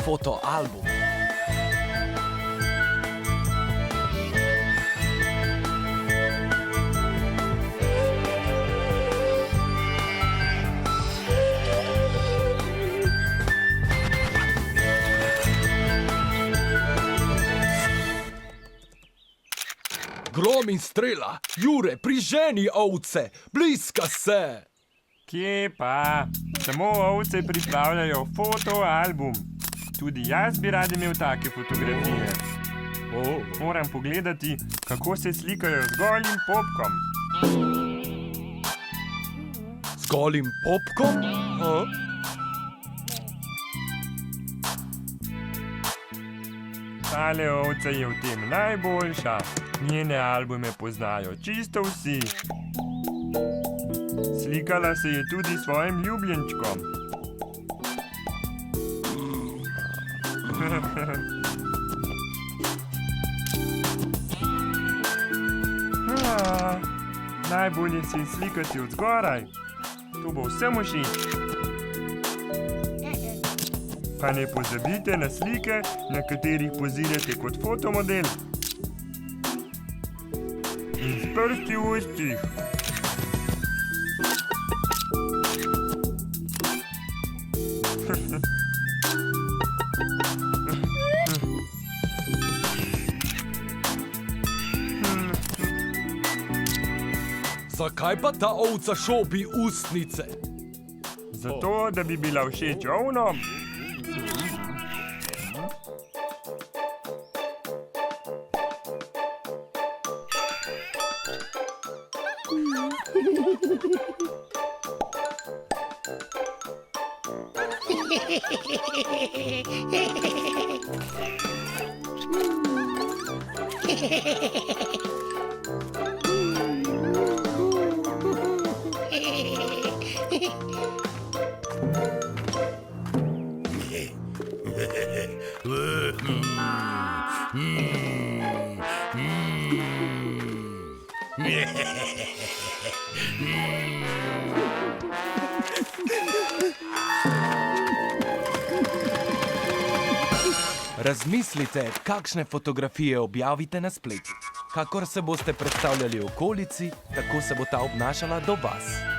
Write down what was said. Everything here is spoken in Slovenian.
Fotoalbum. Grom in strela, Jure, priženi ovce, bliska se! Kje pa? Samo ovce pripravljajo fotoalbum. Tudi jaz bi rad imel take fotografije. Moram pogledati, kako se slikajo z golim popkom. Z golim popkom? Tale ovca je v tem najboljša. Njene albume poznajo čisto vsi. Slikala se je tudi s svojim ljubljenčkom. Najbolje se je slikati od zgoraj. To bo vsem všeč. Pa ne pozabite na slike, na katerih pozirate kot fotomodel. In s prsti v ustih. Zakaj pa ta ovca šopi ustnice? Zato, da bi bila všeč ovnom. Razmislite, kakšne fotografije objavite na spletu. Kakor se boste predstavljali okolici, tako se bo ta obnašala do vas.